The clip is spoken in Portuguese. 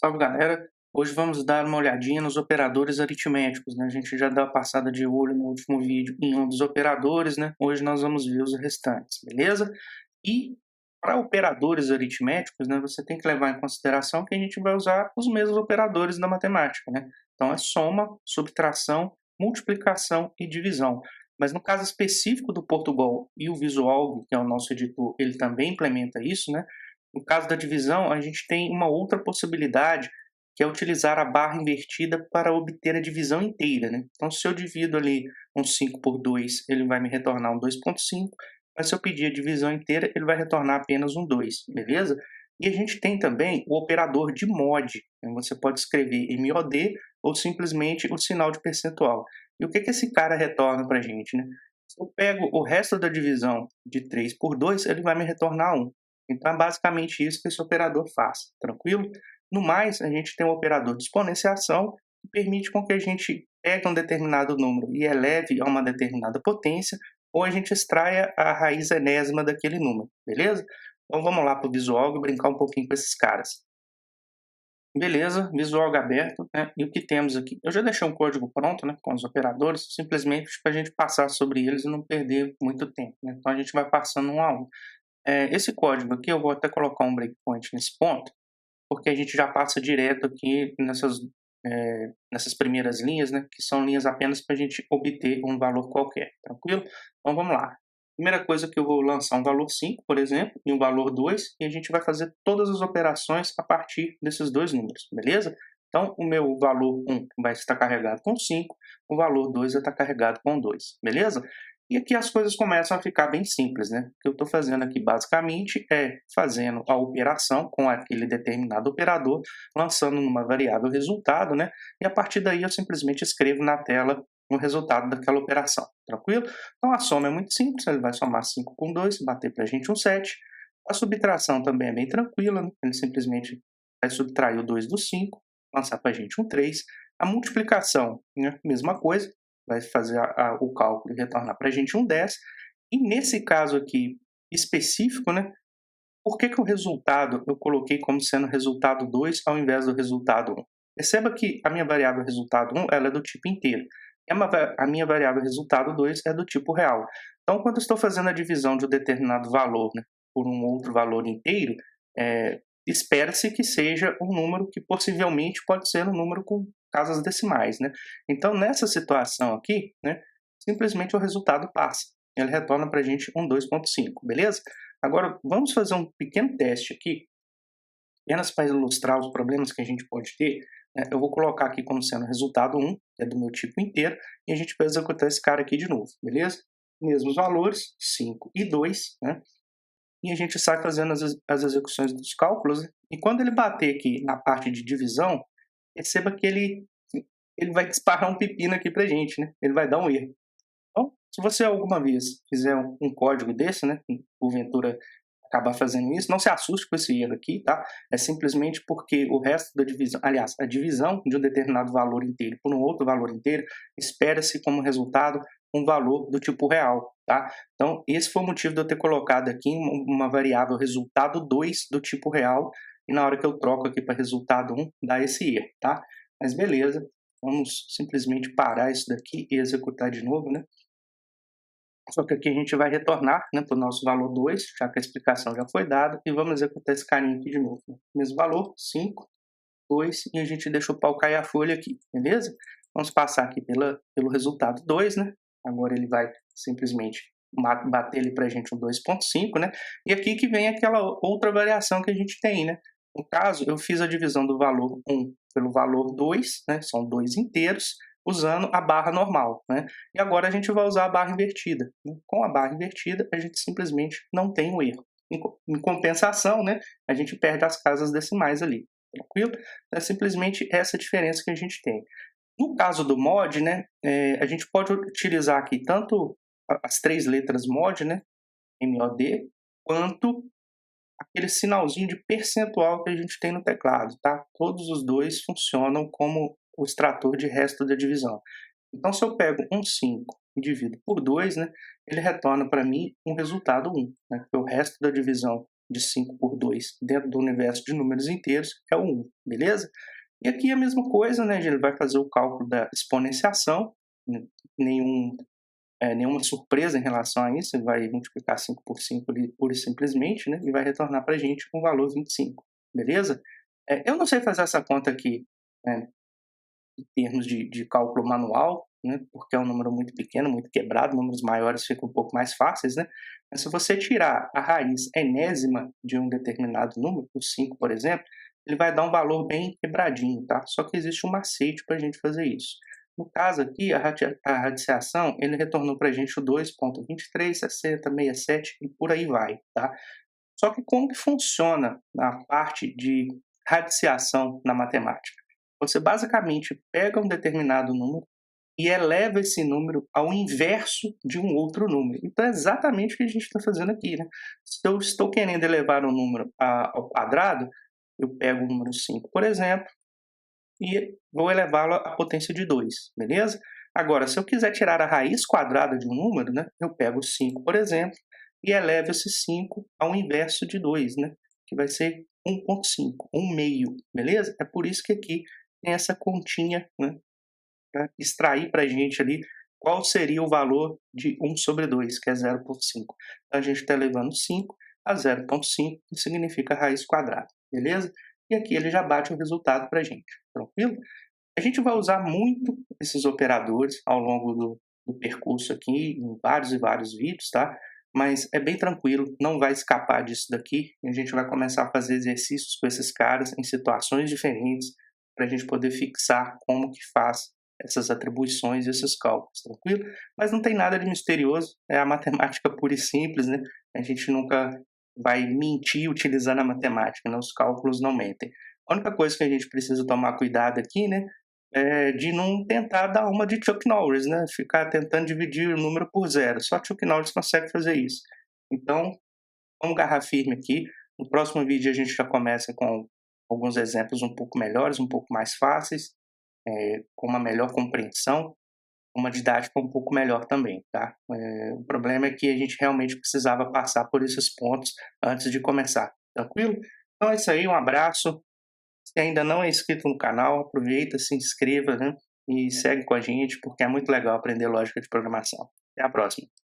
Salve galera, hoje vamos dar uma olhadinha nos operadores aritméticos, né? A gente já deu uma passada de olho no último vídeo em um dos operadores, né? Hoje nós vamos ver os restantes, beleza? E para operadores aritméticos, né, você tem que levar em consideração que a gente vai usar os mesmos operadores da matemática, né? Então é soma, subtração, multiplicação e divisão. Mas no caso específico do Portugal e o Visual, que é o nosso editor, ele também implementa isso, né? No caso da divisão, a gente tem uma outra possibilidade, que é utilizar a barra invertida para obter a divisão inteira, né? Então, se eu divido ali um 5 por 2, ele vai me retornar um 2,5, mas se eu pedir a divisão inteira, ele vai retornar apenas um 2, beleza? E a gente tem também o operador de mod, né? Você pode escrever MOD ou simplesmente o sinal de percentual. E o que esse cara retorna para a gente, né? Se eu pego o resto da divisão de 3 por 2, ele vai me retornar 1. Então é basicamente isso que esse operador faz, tranquilo? No mais, a gente tem um operador de exponenciação que permite com que a gente pegue um determinado número e eleve a uma determinada potência, ou a gente extraia a raiz enésima daquele número, beleza? Então vamos lá para o Visual e brincar um pouquinho com esses caras. Beleza, Visual aberto, né? E o que temos aqui? Eu já deixei um código pronto, né, com os operadores, simplesmente para a gente passar sobre eles e não perder muito tempo, né? Então a gente vai passando um a um. Esse código aqui, eu vou até colocar um breakpoint nesse ponto, porque a gente já passa direto aqui nessas primeiras linhas, né, que são linhas apenas para a gente obter um valor qualquer, tranquilo? Então vamos lá. Primeira coisa que eu vou lançar um valor 5, por exemplo, e um valor 2, e a gente vai fazer todas as operações a partir desses dois números, beleza? Então o meu valor 1 vai estar carregado com 5, o valor 2 vai estar carregado com 2, beleza? E aqui as coisas começam a ficar bem simples, né? O que eu estou fazendo aqui basicamente é fazendo a operação com aquele determinado operador, lançando numa variável resultado, né? E a partir daí eu simplesmente escrevo na tela o resultado daquela operação, tranquilo? Então a soma é muito simples, ele vai somar 5 com 2, bater para a gente um 7. A subtração também é bem tranquila, né? Ele simplesmente vai subtrair o 2 do 5, lançar para a gente um 3. A multiplicação, né? Mesma coisa, vai fazer o cálculo e retornar para a gente um 10. E nesse caso aqui específico, né, por que o resultado eu coloquei como sendo resultado 2 ao invés do resultado 1? Perceba que a minha variável resultado 1 ela é do tipo inteiro. E a minha variável resultado 2 é do tipo real. Então, quando eu estou fazendo a divisão de um determinado valor, né, por um outro valor inteiro, espera-se que seja um número que possivelmente pode ser um número com casas decimais, né? Então, nessa situação aqui, né, simplesmente o resultado passa. Ele retorna para a gente um 2,5, beleza? Agora, vamos fazer um pequeno teste aqui, apenas para ilustrar os problemas que a gente pode ter. Né? Eu vou colocar aqui como sendo resultado 1, que é do meu tipo inteiro, e a gente vai executar esse cara aqui de novo, beleza? Mesmos valores, 5 e 2, né? E a gente sai fazendo as execuções dos cálculos, né? E quando ele bater aqui na parte de divisão, perceba que ele vai disparar um pepino aqui para a gente, né? Ele vai dar um erro. Então, se você alguma vez fizer um código desse, né, porventura acabar fazendo isso, não se assuste com esse erro aqui, tá? É simplesmente porque o resto da divisão, aliás, a divisão de um determinado valor inteiro por um outro valor inteiro, espera-se como resultado um valor do tipo real, tá? Então, esse foi o motivo de eu ter colocado aqui uma variável resultado 2 do tipo real, e na hora que eu troco aqui para resultado 1, dá esse erro, tá? Mas beleza, vamos simplesmente parar isso daqui e executar de novo, né? Só que aqui a gente vai retornar, né, para o nosso valor 2, já que a explicação já foi dada, e vamos executar esse carinha aqui de novo. Né? Mesmo valor, 5, 2, e a gente deixa o pau cair a folha aqui, beleza? Vamos passar aqui pelo resultado 2, né? Agora ele vai simplesmente bater ali para a gente um 2,5, né? E aqui que vem aquela outra variação que a gente tem, né? No caso, eu fiz a divisão do valor 1 pelo valor 2, né? São 2 inteiros, usando a barra normal, né? E agora a gente vai usar a barra invertida. Né? Com a barra invertida, a gente simplesmente não tem o erro. Em compensação, né, a gente perde as casas decimais ali, tranquilo? É simplesmente essa diferença que a gente tem. No caso do mod, né, a gente pode utilizar aqui tanto as 3 letras mod, né, MOD, quanto aquele sinalzinho de percentual que a gente tem no teclado, tá? Todos os dois funcionam como o extrator de resto da divisão. Então, se eu pego um 5 e divido por 2, né, ele retorna para mim um resultado 1, né, porque o resto da divisão de 5 por 2 dentro do universo de números inteiros é o 1, beleza? E aqui é a mesma coisa, né, ele vai fazer o cálculo da exponenciação, nenhum nenhuma surpresa em relação a isso, ele vai multiplicar 5 por 5 ali, pura e simplesmente, né, e vai retornar para a gente com o valor 25, beleza? Eu não sei fazer essa conta aqui, né, em termos de cálculo manual, né, porque é um número muito pequeno, muito quebrado, números maiores ficam um pouco mais fáceis, né? Mas se você tirar a raiz enésima de um determinado número, o 5, por exemplo, ele vai dar um valor bem quebradinho, tá? Só que existe um macete para a gente fazer isso. No caso aqui, a radiciação, ele retornou para a gente o 2,23, 60, 67 e por aí vai, tá? Só que como que funciona a parte de radiciação na matemática? Você basicamente pega um determinado número e eleva esse número ao inverso de um outro número. Então é exatamente o que a gente está fazendo aqui, né? Se eu estou querendo elevar um número ao quadrado, eu pego o número 5, por exemplo, e vou elevá-lo à potência de 2, beleza? Agora, se eu quiser tirar a raiz quadrada de um número, né, eu pego 5, por exemplo, e elevo esse 5 ao inverso de 2, né, que vai ser 1,5, 1 meio, beleza? É por isso que aqui tem essa continha, né, para extrair para a gente ali qual seria o valor de 1 sobre 2, que é 0,5. Então, a gente está elevando 5 a 0,5, que significa raiz quadrada, beleza? E aqui ele já bate o resultado para a gente, tranquilo? A gente vai usar muito esses operadores ao longo do percurso aqui, em vários e vários vídeos, tá? Mas é bem tranquilo, não vai escapar disso daqui. A gente vai começar a fazer exercícios com esses caras em situações diferentes para a gente poder fixar como que faz essas atribuições e esses cálculos, tranquilo? Mas não tem nada de misterioso, é a matemática pura e simples, né? A gente nunca vai mentir utilizando a matemática, né? Os cálculos não mentem. A única coisa que a gente precisa tomar cuidado aqui, né, é de não tentar dar uma de Chuck Norris, né? Ficar tentando dividir o número por zero. Só Chuck Norris consegue fazer isso. Então, vamos agarrar firme aqui. No próximo vídeo a gente já começa com alguns exemplos um pouco melhores, um pouco mais fáceis, com uma melhor compreensão, uma didática um pouco melhor também, tá? O problema é que a gente realmente precisava passar por esses pontos antes de começar, tranquilo? Então é isso aí, um abraço. Se ainda não é inscrito no canal, aproveita, se inscreva, né? E segue com a gente, porque é muito legal aprender lógica de programação. Até a próxima.